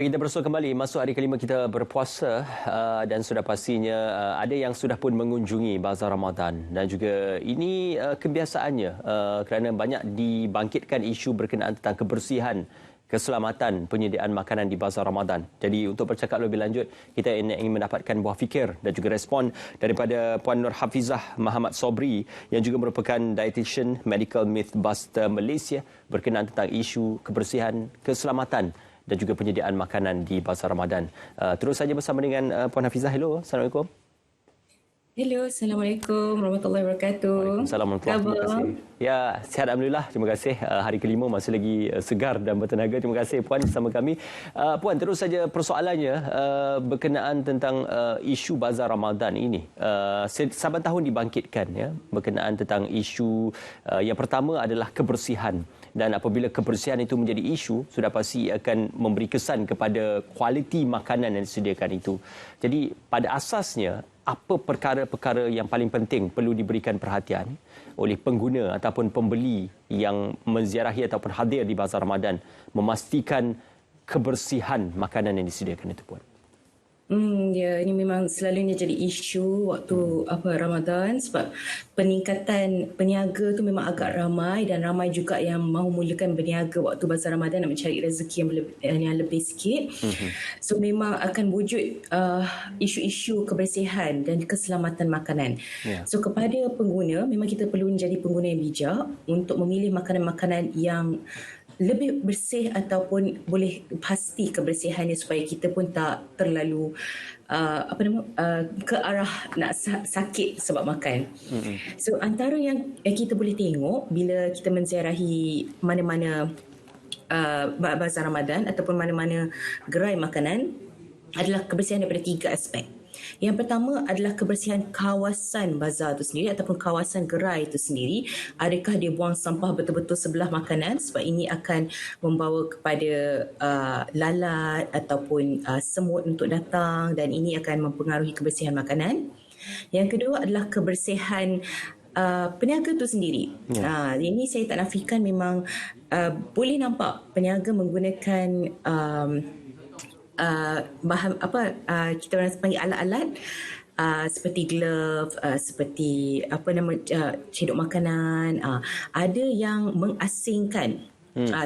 Kita bersua kembali masuk hari kelima kita berpuasa dan sudah pastinya ada yang sudah pun mengunjungi Bazar Ramadan dan juga ini kebiasaannya kerana banyak dibangkitkan isu berkenaan tentang kebersihan, keselamatan penyediaan makanan di Bazar Ramadan. Jadi untuk bercakap lebih lanjut, kita ingin mendapatkan buah fikir dan juga respon daripada Puan Nur Hafizah Muhammad Sobri yang juga merupakan dietitian Medical Mythbuster Malaysia berkenaan tentang isu kebersihan, keselamatan dan juga penyediaan makanan di Bazar Ramadan. Terus saja bersama dengan Puan Hafizah. Hello, Assalamualaikum. Hello, Assalamualaikum warahmatullahi wabarakatuh. Waalaikumsalam warahmatullahi wabarakatuh. Terima kasih. Ya, sihat alhamdulillah. Terima kasih. Hari kelima masih lagi segar dan bertenaga. Terima kasih Puan bersama kami. Puan, terus saja persoalannya berkenaan tentang isu Bazar Ramadan ini. Saban tahun dibangkitkan ya, berkenaan tentang isu yang pertama adalah kebersihan. Dan apabila kebersihan itu menjadi isu, sudah pasti akan memberi kesan kepada kualiti makanan yang disediakan itu. Jadi pada asasnya, apa perkara-perkara yang paling penting perlu diberikan perhatian oleh pengguna ataupun pembeli yang menziarahi ataupun hadir di Bazar Ramadan, memastikan kebersihan makanan yang disediakan itu, Puan? Ya, ini memang selalunya jadi isu waktu Ramadan sebab peningkatan peniaga tu memang agak ramai dan ramai juga yang mahu mulakan berniaga waktu Bazar Ramadan nak mencari rezeki yang lebih sikit. So memang akan wujud isu-isu kebersihan dan keselamatan makanan. So kepada pengguna, memang kita perlu menjadi pengguna yang bijak untuk memilih makanan-makanan yang lebih bersih ataupun boleh pasti kebersihannya supaya kita pun tak terlalu ke arah nak sakit sebab makan. So antara yang kita boleh tengok bila kita menziarahi mana-mana Bazar Ramadan ataupun mana-mana gerai makanan adalah kebersihan daripada 3 aspek. Yang pertama adalah kebersihan kawasan bazar itu sendiri ataupun kawasan gerai itu sendiri. Adakah dia buang sampah betul-betul sebelah makanan, sebab ini akan membawa kepada lalat ataupun semut untuk datang dan ini akan mempengaruhi kebersihan makanan. Yang kedua adalah kebersihan peniaga itu sendiri. Ini saya tak nafikan, memang boleh nampak peniaga menggunakan bahan kita orang panggil alat-alat seperti glove, seperti cedok makanan. Ada yang mengasingkan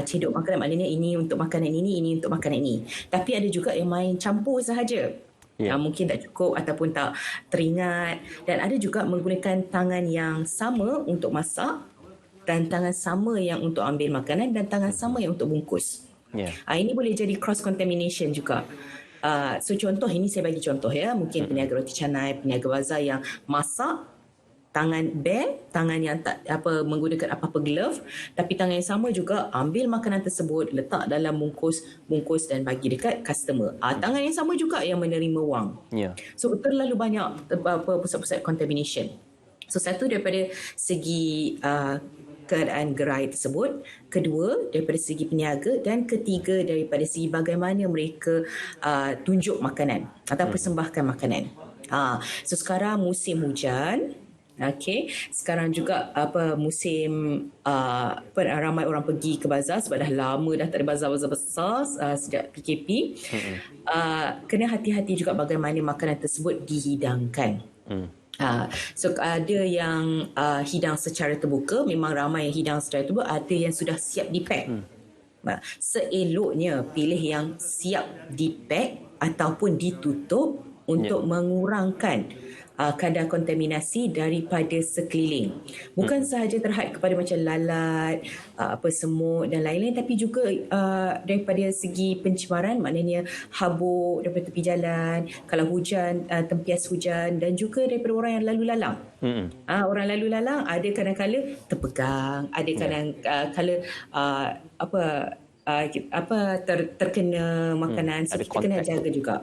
cedok makanan, maknanya ini untuk makanan ini untuk makanan ini. Tapi ada juga yang main campur sahaja. Mungkin tak cukup ataupun tak teringat. Dan ada juga menggunakan tangan yang sama untuk masak dan tangan sama yang untuk ambil makanan dan tangan sama yang untuk bungkus. Ini boleh jadi cross contamination juga. So contoh, ini saya bagi contoh ya, mungkin peniaga roti canai, peniaga bazar yang masak tangan bare, tangan yang tak menggunakan apa-apa glove, tapi tangan yang sama juga ambil makanan tersebut, letak dalam bungkus dan bagi dekat customer. Tangan yang sama juga yang menerima wang. So terlalu banyak pusat-pusat contamination. So satu daripada segi keadaan gerai tersebut, kedua daripada segi peniaga, dan ketiga daripada segi bagaimana mereka tunjuk makanan atau persembahkan makanan. So sekarang musim hujan, sekarang juga musim ramai orang pergi ke bazar sebab dah lama dah tak ada bazar-bazar besar sejak PKP. Kena hati-hati juga bagaimana makanan tersebut dihidangkan. So ada yang hidang secara terbuka, memang ramai yang hidang secara terbuka, ada yang sudah siap dipack. Seeloknya pilih yang siap dipack ataupun ditutup untuk mengurangkan kadar kontaminasi daripada sekeliling. Bukan sahaja terhad kepada macam lalat, semut dan lain-lain, tapi juga daripada segi pencemaran, maknanya habuk daripada tepi jalan, kalau hujan, tempias hujan, dan juga daripada orang yang lalu lalang. Orang lalu lalang ada kadang-kala terpegang, ada kadang-kala terkena makanan. So kita kena jaga juga.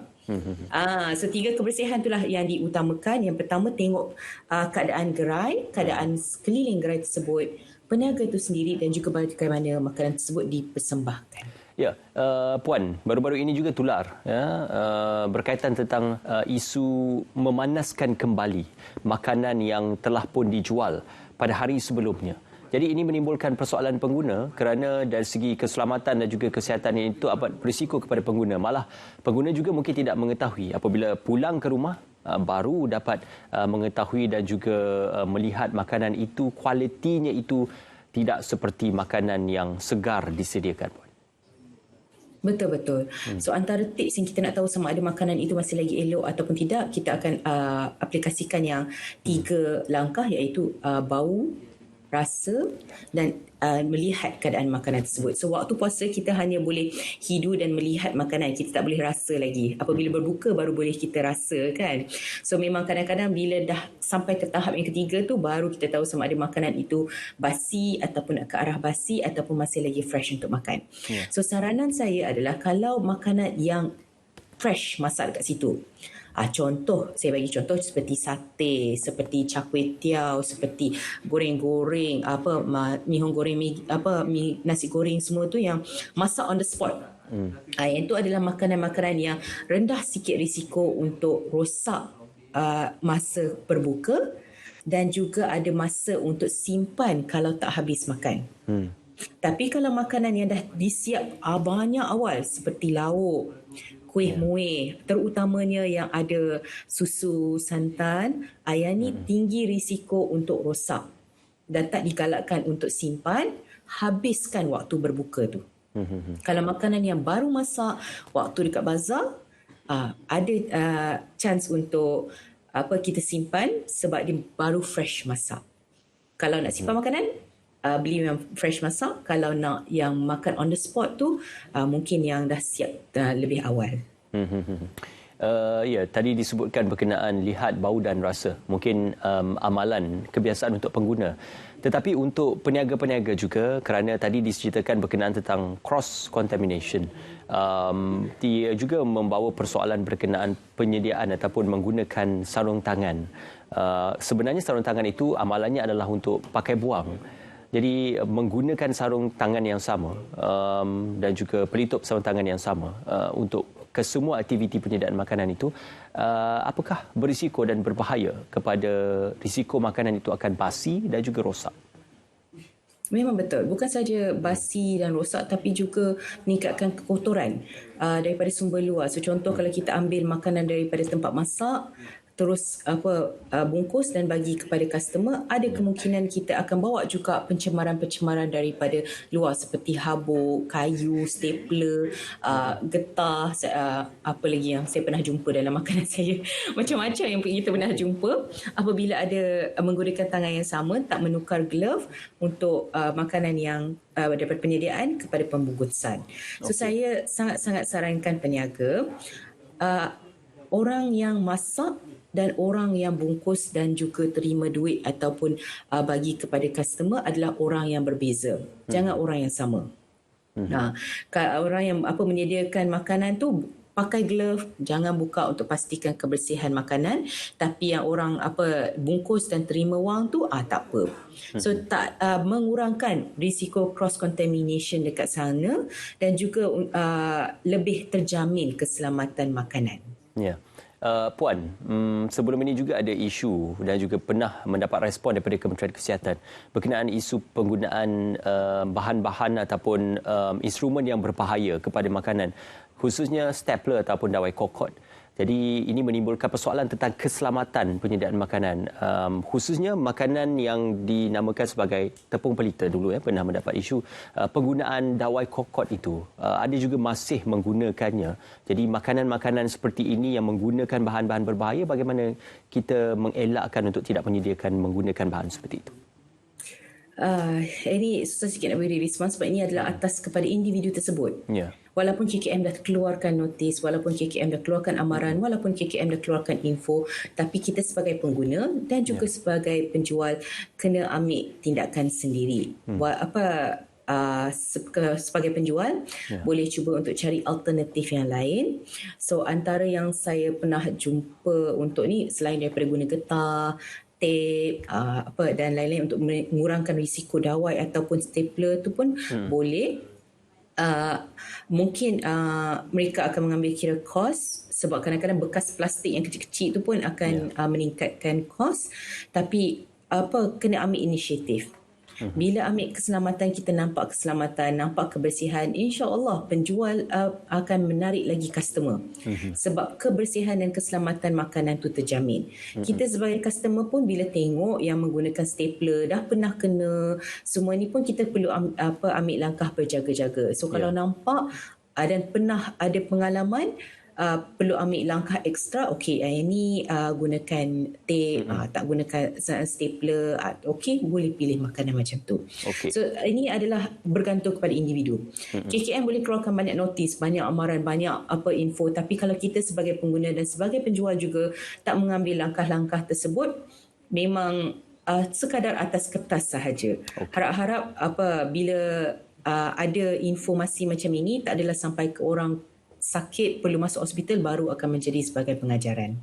So 3 kebersihan itulah yang diutamakan. Yang pertama, tengok keadaan gerai, keadaan sekeliling gerai tersebut, peniaga itu sendiri, dan juga bagaimana makanan tersebut dipersembahkan. Ya, Puan, baru-baru ini juga tular berkaitan tentang isu memanaskan kembali makanan yang telah pun dijual pada hari sebelumnya. Jadi ini menimbulkan persoalan pengguna kerana dari segi keselamatan dan juga kesihatan itu amat berisiko kepada pengguna. Malah pengguna juga mungkin tidak mengetahui apabila pulang ke rumah baru dapat mengetahui dan juga melihat makanan itu kualitinya itu tidak seperti makanan yang segar disediakan. Betul-betul. So antara tips yang kita nak tahu sama ada makanan itu masih lagi elok ataupun tidak, kita akan aplikasikan yang 3 langkah, iaitu bau, rasa dan melihat keadaan makanan tersebut. So waktu puasa kita hanya boleh hidu dan melihat makanan, kita tak boleh rasa lagi. Apabila berbuka baru boleh kita rasa kan. So memang kadang-kadang bila dah sampai ke tahap yang ketiga tu baru kita tahu sama ada makanan itu basi ataupun ke arah basi ataupun masih lagi fresh untuk makan. So saranan saya adalah kalau makanan yang fresh masak dekat situ. Contoh, saya bagi contoh seperti sate, seperti char kway teow, seperti goreng-goreng, mihun goreng, mi nasi goreng, semua tu yang masak on the spot. Yang itu adalah makanan-makanan yang rendah sikit risiko untuk rosak masa berbuka dan juga ada masa untuk simpan kalau tak habis makan. Tapi kalau makanan yang dah disiap banyak awal seperti lauk, kuih muih, terutamanya yang ada susu santan, yang ni tinggi risiko untuk rosak dan tak digalakkan untuk simpan, habiskan waktu berbuka tu. Kalau makanan yang baru masak, waktu dekat bazar, ada chance untuk kita simpan sebab dia baru fresh masak. Kalau nak simpan makanan, beli yang fresh masak. Kalau nak yang makan on the spot tu, mungkin yang dah siap lebih awal. Ya, tadi disebutkan berkenaan lihat bau dan rasa. Mungkin amalan kebiasaan untuk pengguna. Tetapi untuk peniaga-peniaga juga, kerana tadi diceritakan berkenaan tentang cross contamination, dia juga membawa persoalan berkenaan penyediaan ataupun menggunakan sarung tangan. Sebenarnya sarung tangan itu amalannya adalah untuk pakai buang. Jadi menggunakan sarung tangan yang sama dan juga pelitup sarung tangan yang sama untuk kesemua aktiviti penyediaan makanan itu, apakah berisiko dan berbahaya kepada risiko makanan itu akan basi dan juga rosak? Memang betul. Bukan saja basi dan rosak tapi juga meningkatkan kekotoran daripada sumber luar. So contoh kalau kita ambil makanan daripada tempat masak, terus bungkus dan bagi kepada customer, ada kemungkinan kita akan bawa juga pencemaran-pencemaran daripada luar seperti habuk, kayu, stapler, getah, apa lagi yang saya pernah jumpa dalam makanan saya. Macam-macam yang kita pernah jumpa apabila ada menggunakan tangan yang sama, tak menukar glove untuk makanan yang daripada penyediaan kepada pembungkusan. So saya sangat-sangat sarankan peniaga, orang yang masak dan orang yang bungkus dan juga terima duit ataupun bagi kepada customer adalah orang yang berbeza. Jangan orang yang sama. Orang yang menyediakan makanan tu pakai glove, jangan buka untuk pastikan kebersihan makanan. Tapi yang orang bungkus dan terima wang tu tak apa. So tak mengurangkan risiko cross contamination dekat sana dan juga lebih terjamin keselamatan makanan. Ya. Puan, sebelum ini juga ada isu dan juga pernah mendapat respon daripada Kementerian Kesihatan berkenaan isu penggunaan bahan-bahan ataupun instrumen yang berbahaya kepada makanan, khususnya stapler ataupun dawai kokot. Jadi ini menimbulkan persoalan tentang keselamatan penyediaan makanan, khususnya makanan yang dinamakan sebagai tepung pelita dulu pernah mendapat isu penggunaan dawai kokot itu. Ada juga masih menggunakannya. Jadi makanan-makanan seperti ini yang menggunakan bahan-bahan berbahaya, bagaimana kita mengelakkan untuk tidak menyediakan menggunakan bahan seperti itu? Ini susah sikit nak beri respons sebab ini adalah atas kepada individu tersebut. Ya. Walaupun KKM dah keluarkan notis, walaupun KKM dah keluarkan amaran, walaupun KKM dah keluarkan info, tapi kita sebagai pengguna dan juga sebagai penjual kena ambil tindakan sendiri. Sebagai penjual boleh cuba untuk cari alternatif yang lain. So antara yang saya pernah jumpa untuk ni, selain daripada guna getah, tape, dan lain-lain untuk mengurangkan risiko dawai ataupun stapler tu pun boleh. Mungkin mereka akan mengambil kira kos sebab kadang-kadang bekas plastik yang kecil-kecil tu pun akan meningkatkan kos, tapi kena ambil inisiatif. Bila ambil keselamatan, kita nampak keselamatan, nampak kebersihan, insya-Allah penjual akan menarik lagi customer. Sebab kebersihan dan keselamatan makanan tu terjamin. Kita sebagai customer pun bila tengok yang menggunakan stapler dah pernah kena, semua ni pun kita perlu ambil langkah berjaga-jaga. So kalau nampak dan pernah ada pengalaman, perlu ambil langkah ekstra. Okey, ini gunakan tape, tak gunakan stapler, okey, boleh pilih makanan macam tu. Okey. So ini adalah bergantung kepada individu. KKM boleh keluarkan banyak notis, banyak amaran, banyak info, tapi kalau kita sebagai pengguna dan sebagai penjual juga tak mengambil langkah-langkah tersebut, memang sekadar atas kertas sahaja. Harap-harap bila ada informasi macam ini, tak adalah sampai ke orang sakit perlu masuk hospital baru akan menjadi sebagai pengajaran.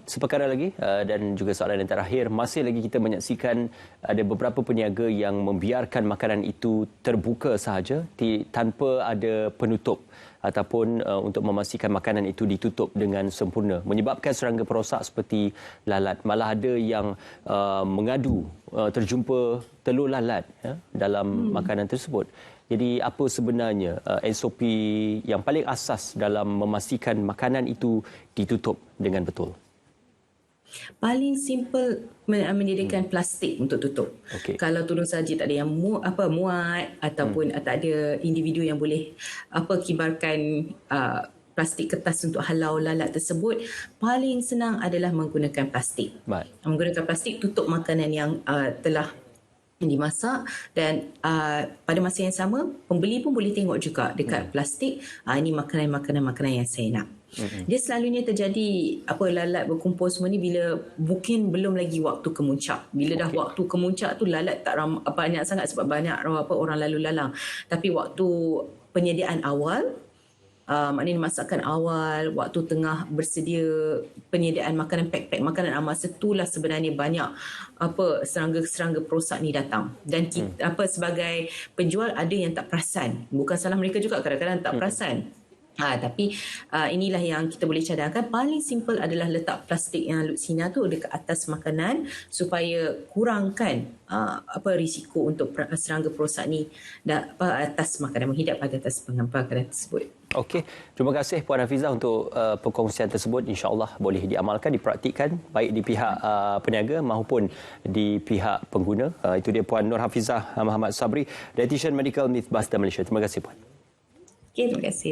Seperkara lagi dan juga soalan yang terakhir, masih lagi kita menyaksikan ada beberapa peniaga yang membiarkan makanan itu terbuka sahaja tanpa ada penutup ataupun untuk memastikan makanan itu ditutup dengan sempurna, menyebabkan serangga perosak seperti lalat. Malah ada yang mengadu terjumpa telur lalat dalam makanan tersebut. Jadi apa sebenarnya SOP yang paling asas dalam memastikan makanan itu ditutup dengan betul? Paling simple menyediakan plastik untuk tutup. Kalau turun saji tak ada yang muat ataupun tak ada individu yang boleh kibarkan plastik kertas untuk halau lalat tersebut, paling senang adalah menggunakan plastik. Menggunakan plastik tutup makanan yang telah dimasak, dan pada masa yang sama pembeli pun boleh tengok juga dekat plastik, ini makanan-makanan yang saya nak. Dia selalunya terjadi lalat berkumpul semua ni bila mungkin belum lagi waktu kemuncak. Bila dah waktu kemuncak tu lalat tak banyak sangat sebab banyak orang lalu lalang. Tapi waktu penyediaan awal, maknanya masakan awal, waktu tengah bersedia penyediaan makanan, pack makanan, masa itulah sebenarnya banyak serangga-serangga perosak ni datang. Dan kita, sebagai penjual ada yang tak perasan. Bukan salah mereka juga, kadang-kadang tak perasan. Tapi inilah yang kita boleh cadangkan. Paling simple adalah letak plastik yang Lutsina tu dekat atas makanan supaya kurangkan risiko untuk serangga perosak ni atas makanan, menghidap pada atas makanan tersebut. Okey, terima kasih Puan Hafizah untuk perkongsian tersebut. InsyaAllah boleh diamalkan, dipraktikkan baik di pihak peniaga maupun di pihak pengguna. Itu dia Puan Nur Hafizah Muhammad Sabri, Dietitian Medical Mythbuster Malaysia. Terima kasih Puan. Okey, terima kasih.